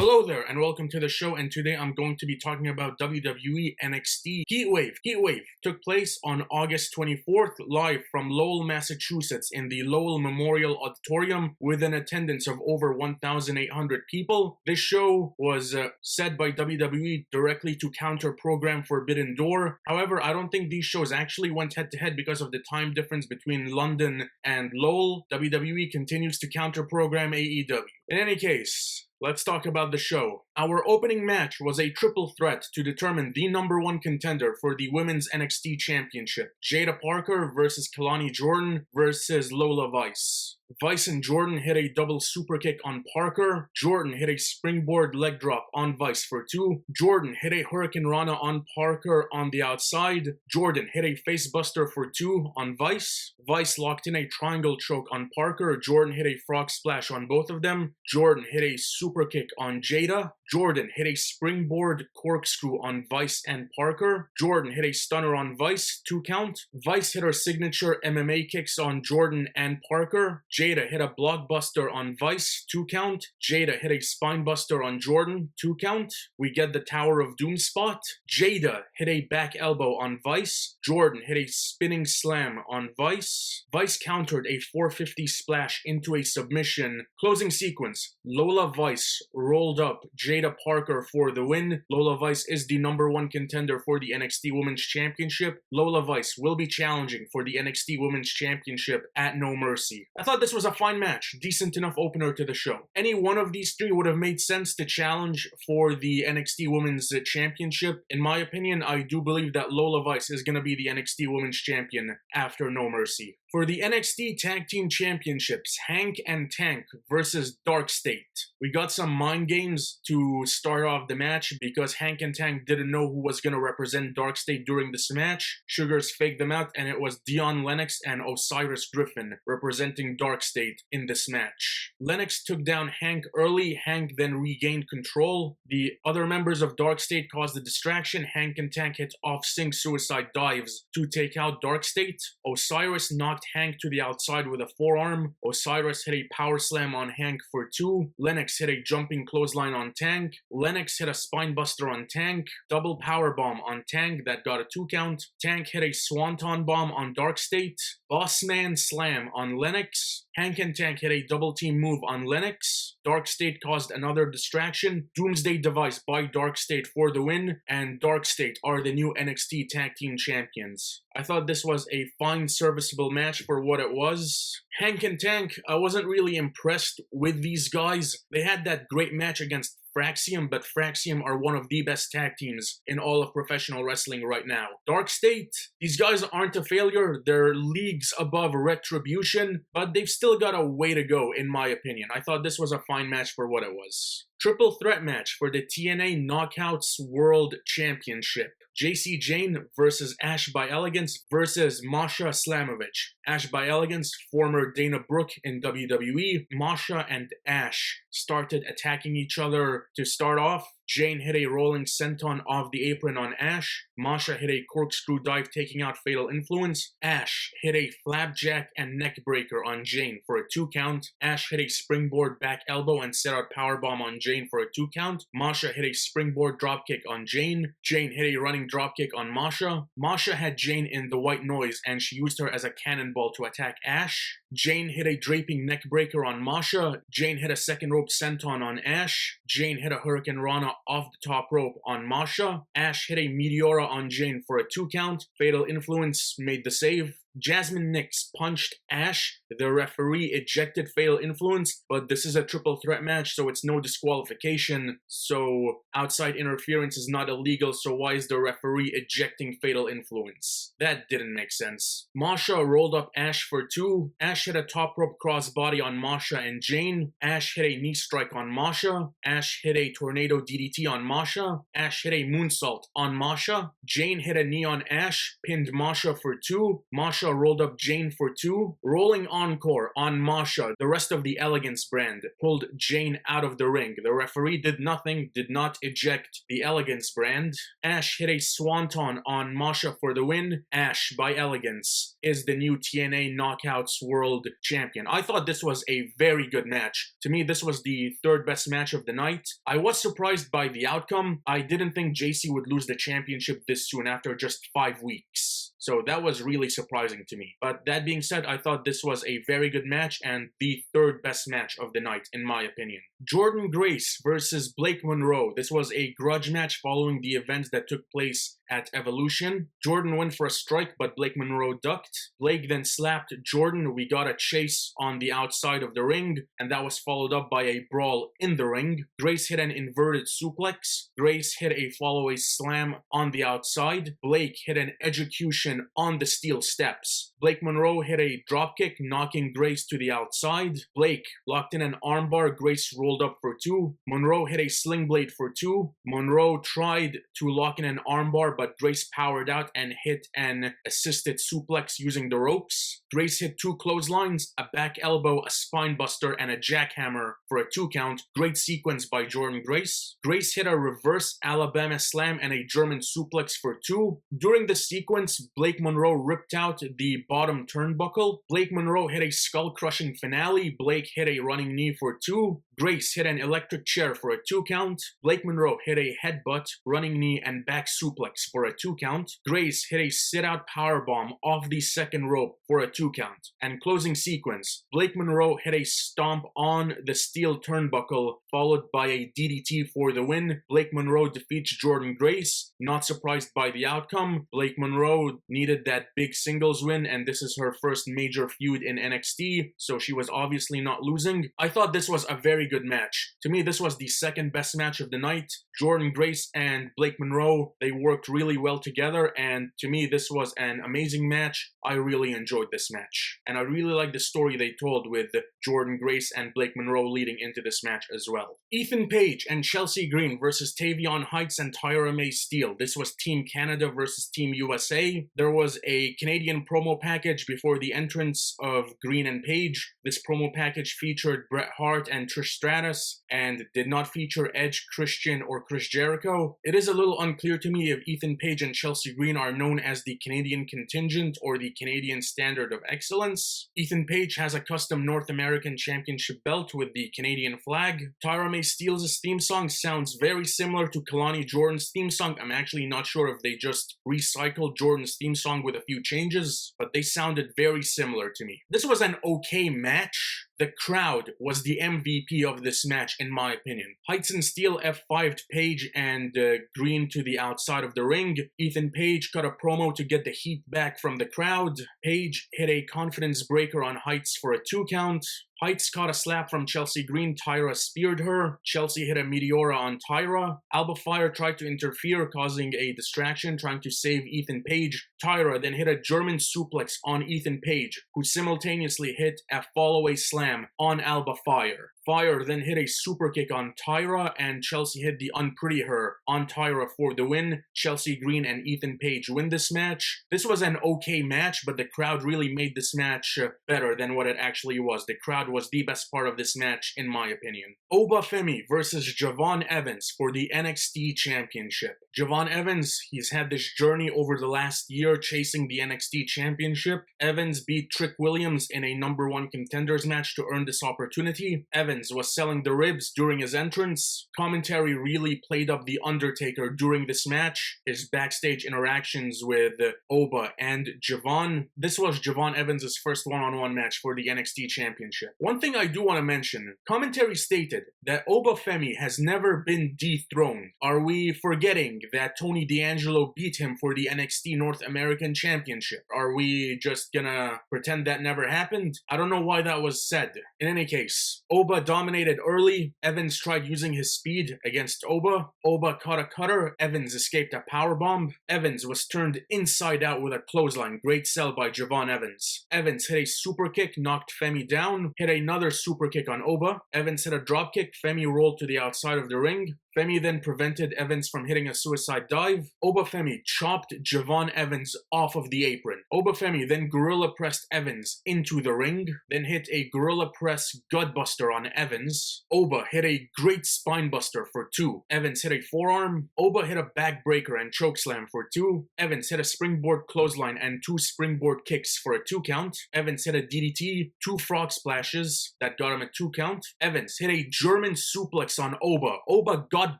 Hello there and welcome to the show, and today I'm going to be talking about WWE NXT Heatwave. Heatwave took place on August 24th live from Lowell, Massachusetts in the Lowell Memorial Auditorium with an attendance of over 1,800 people. This show was set by WWE directly to counter-program Forbidden Door. However, I don't think these shows actually went head-to-head because of the time difference between London and Lowell. WWE continues to counter-program AEW. In any case, let's talk about the show. Our opening match was a triple threat to determine the #1 contender for the Women's NXT Championship. Jada Parker versus Kelani Jordan versus Lola Vice. Vice and Jordan hit a double super kick on Parker. Jordan hit a springboard leg drop on Vice for 2. Jordan hit a Hurricane Rana on Parker on the outside. Jordan hit a facebuster for 2 on Vice. Vice locked in a triangle choke on Parker. Jordan hit a frog splash on both of them. Jordan hit a super kick on Jada. Jordan hit a springboard corkscrew on Vice and Parker. Jordan hit a stunner on Vice, 2 count. Vice hit her signature MMA kicks on Jordan and Parker. Jada hit a blockbuster on Vice, 2 count. Jada hit a spinebuster on Jordan, 2 count. We get the Tower of Doom spot. Jada hit a back elbow on Vice. Jordan hit a spinning slam on Vice. Vice countered a 450 splash into a submission. Closing sequence. Lola Vice rolled up Jada Parker for the win. Lola Vice is the #1 contender for the NXT Women's Championship. Lola Vice will be challenging for the NXT Women's Championship at No Mercy. I thought this was a fine match, decent enough opener to the show. Any one of these three would have made sense to challenge for the NXT Women's Championship. In my opinion, I do believe that Lola Vice is going to be the NXT Women's Champion after No Mercy. For the NXT Tag Team Championships, Hank and Tank versus Dark State. We got some mind games to start off the match because Hank and Tank didn't know who was going to represent Dark State during this match. Sugars faked them out, and it was Dion Lennox and Osiris Griffin representing Dark State in this match. Lennox took down Hank early. Hank then regained control. The other members of Dark State caused a distraction. Hank and Tank hit off-sync suicide dives to take out Dark State. Osiris knocked Hank to the outside with a forearm. Osiris hit a power slam on Hank for 2. Lennox hit a jumping clothesline on Tank. Lennox hit a spinebuster on Tank. Double power bomb on Tank that got a 2 count. Tank hit a swanton bomb on Dark State. Bossman slam on Lennox. Hank and Tank hit a double team move on Lennox. Dark State caused another distraction. Doomsday Device by Dark State for the win, and Dark State are the new NXT Tag Team Champions. I thought this was a fine, serviceable match for what it was. Hank and Tank, I wasn't really impressed with these guys. They had that great match against Fraxium, but Fraxium are one of the best tag teams in all of professional wrestling right now. Dark State, these guys aren't a failure. They're leagues above Retribution, but they've still got a way to go, in my opinion. I thought this was a fine match for what it was. Triple threat match for the TNA Knockouts World Championship. JC Jane versus Ash by Elegance versus Masha Slamovich. Ash by Elegance, former Dana Brooke in WWE. Masha and Ash started attacking each other to start off. Jane hit a rolling senton off the apron on Ash. Masha hit a corkscrew dive taking out Fatal Influence. Ash hit a flapjack and neckbreaker on Jane for a 2 count. Ash hit a springboard back elbow and set out powerbomb on Jane for a 2 count. Masha hit a springboard dropkick on Jane. Jane hit a running dropkick on Masha. Masha had Jane in the white noise and she used her as a cannonball to attack Ash. Jane hit a draping neckbreaker on Masha. Jane hit a second rope senton on Ash. Jane hit a Hurricane Rana off the top rope on Masha. Ash hit a Meteora on Jane for a 2 count. Fatal Influence made the save. Jasmine Nix punched Ash. The referee ejected Fatal Influence, but this is a triple threat match, so it's no disqualification. So outside interference is not illegal, so why is the referee ejecting Fatal Influence? That didn't make sense. Masha rolled up Ash for 2. Ash hit a top rope crossbody on Masha and Jane. Ash hit a knee strike on Masha. Ash hit a tornado DDT on Masha. Ash hit a moonsault on Masha. Jane hit a knee on Ash, pinned Masha for 2. Masha Masha rolled up Jane for 2. Rolling encore on Masha. The rest of the Elegance brand pulled Jane out of the ring. The referee did nothing, did not eject the Elegance brand. Ash hit a swanton on Masha for the win. Ash, by Elegance, is the new TNA Knockouts World Champion. I thought this was a very good match. To me, this was the third best match of the night. I was surprised by the outcome. I didn't think JC would lose the championship this soon after just 5 weeks. So that was really surprising to me. But that being said, I thought this was a very good match and the third best match of the night, in my opinion. Jordynne Grace versus Blake Monroe. This was a grudge match following the events that took place at Evolution. Jordynne went for a strike, but Blake Monroe ducked. Blake then slapped Jordynne. We got a chase on the outside of the ring, and that was followed up by a brawl in the ring. Grace hit an inverted suplex. Grace hit a follow-away slam on the outside. Blake hit an execution on the steel steps. Blake Monroe hit a dropkick, knocking Grace to the outside. Blake locked in an armbar. Grace rolled up for 2. Monroe hit a sling blade for 2. Monroe tried to lock in an armbar, but Grace powered out and hit an assisted suplex using the ropes. Grace hit 2 clotheslines, a back elbow, a spine buster, and a jackhammer for a 2 count. Great sequence by Jordynne Grace. Grace hit a reverse Alabama slam and a German suplex for 2. During the sequence, Blake Monroe ripped out the bottom turnbuckle. Blake Monroe hit a skull-crushing finale. Blake hit a running knee for 2. Grace hit an electric chair for a 2 count. Blake Monroe hit a headbutt, running knee, and back suplex for a 2 count. Grace hit a sit-out powerbomb off the second rope for a 2 count. And closing sequence, Blake Monroe hit a stomp on the steel turnbuckle, followed by a DDT for the win. Blake Monroe defeats Jordynne Grace. Not surprised by the outcome. Blake Monroe needed that big singles win, and this is her first major feud in NXT, so she was obviously not losing. I thought this was a very good match. To me, this was the second best match of the night. Jordynne Grace and Blake Monroe, they worked really well together, and to me, this was an amazing match. I really enjoyed this match, and I really like the story they told with Jordynne Grace and Blake Monroe leading into this match as well. Ethan Page and Chelsea Green versus Tavion Heights and Tyra May Steele. This was Team Canada versus Team USA. There was a Canadian promo package before the entrance of Green and Page. This promo package featured Bret Hart and Trish Stratus and did not feature Edge, Christian, or Chris Jericho. It is a little unclear to me if Ethan Page and Chelsea Green are known as the Canadian contingent or the Canadian standard of excellence. Ethan Page has a custom North American Championship belt with the Canadian flag. Tyra May Steele's theme song sounds very similar to Kalani Jordan's theme song. I'm actually not sure if they just recycled Jordan's theme song with a few changes, but they sounded very similar to me. This was an okay match. The crowd was the MVP of this match, in my opinion. Heights and Steele F5'd Page and Green to the outside of the ring. Ethan Page cut a promo to get the heat back from the crowd. Page hit a confidence breaker on Heights for a 2 count. Heights caught a slap from Chelsea Green. Tyra speared her. Chelsea hit a Meteora on Tyra. Alba Fire tried to interfere, causing a distraction, trying to save Ethan Page. Tyra then hit a German suplex on Ethan Page, who simultaneously hit a fall-away slam on Alba Fire. Fire then hit a super kick on Tyra, and Chelsea hit the Unpretty Her on Tyra for the win. Chelsea Green and Ethan Page win this match. This was an okay match, but the crowd really made this match better than what it actually was. The crowd was the best part of this match, in my opinion. Oba Femi versus Javon Evans for the NXT Championship. Javon Evans, he's had this journey over the last year chasing the NXT Championship. Evans beat Trick Williams in a #1 contenders match to earn this opportunity. Evans was selling the ribs during his entrance. Commentary really played up The Undertaker during this match. His backstage interactions with Oba and Javon. This was Javon Evans' first one-on-one match for the NXT Championship. One thing I do want to mention, commentary stated that Oba Femi has never been dethroned. Are we forgetting that Tony D'Angelo beat him for the NXT North American Championship? Are we just gonna pretend that never happened? I don't know why that was said. In any case, Oba dominated early. Evans tried using his speed against Oba. Oba caught a cutter. Evans escaped a powerbomb. Evans was turned inside out with a clothesline. Great sell by Javon Evans. Evans hit a super kick, knocked Femi down. Hit another super kick on Oba. Evans hit a drop kick. Femi rolled to the outside of the ring. Femi then prevented Evans from hitting a suicide dive. Obafemi chopped Javon Evans off of the apron. Obafemi then gorilla pressed Evans into the ring, then hit a gorilla press gutbuster on Evans. Oba hit a great spinebuster for 2. Evans hit a forearm. Oba hit a backbreaker and chokeslam for 2. Evans hit a springboard clothesline and 2 springboard kicks for a 2 count. Evans hit a DDT, 2 frog splashes that got him a 2 count. Evans hit a German suplex on Oba. Oba got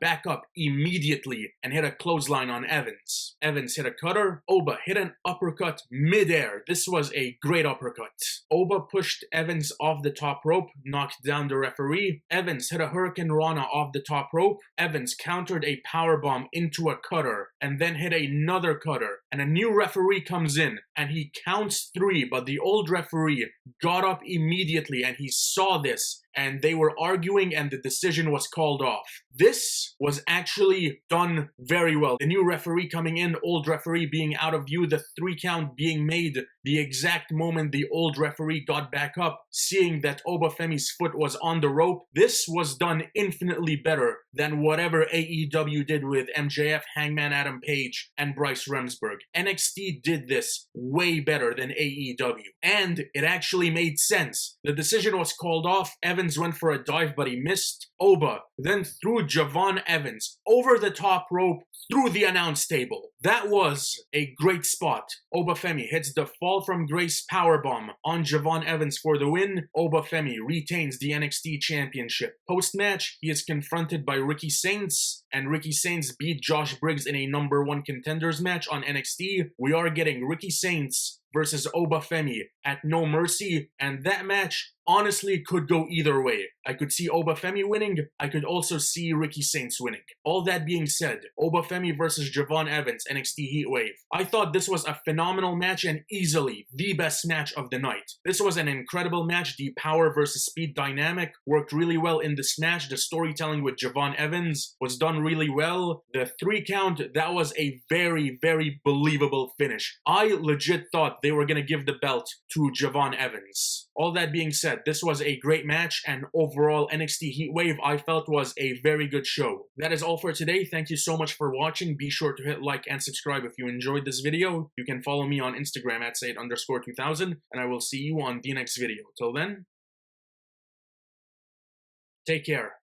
back up immediately and hit a clothesline on Evans. Evans hit a cutter. Oba hit an uppercut mid-air. This was a great uppercut. Oba pushed Evans off the top rope, knocked down the referee. Evans hit a Hurricane Rana off the top rope. Evans countered a powerbomb into a cutter and then hit another cutter. And a new referee comes in and he counts 3, but the old referee got up immediately and he saw this and they were arguing and the decision was called off. This was actually done very well. The new referee coming in, old referee being out of view, the 3 count being made the exact moment the old referee got back up, seeing that Obafemi's foot was on the rope. This was done infinitely better than whatever AEW did with MJF, Hangman Adam Page, and Bryce Remsburg. NXT did this way better than AEW. And it actually made sense. The decision was called off. Evans went for a dive, but he missed. Oba then threw Javon Evans over the top rope through the announce table. That was a great spot. Obafemi hits the fall from grace powerbomb on Javon Evans for the win. Obafemi retains the NXT Championship. Post-match, he is confronted by Ricky Saints, and Ricky Saints beat Josh Briggs in a #1 contenders match on NXT. We are getting Ricky Saints versus Obafemi at No Mercy, and that match honestly could go either way. I could see Obafemi winning, I could also see Ricky Saints winning. All that being said, Obafemi versus Javon Evans, NXT Heatwave. I thought this was a phenomenal match and easily the best match of the night. This was an incredible match. The power versus speed dynamic worked really well in this match. The storytelling with Javon Evans was done really well. The 3 count, that was a very, very believable finish. I legit thought they were going to give the belt to Javon Evans. All that being said, this was a great match, and overall NXT Heatwave I felt was a very good show. That is all for today. Thank you so much for watching. Be sure to hit like and subscribe if you enjoyed this video. You can follow me on Instagram at @Sayit_2000, and I will see you on the next video. Till then, take care.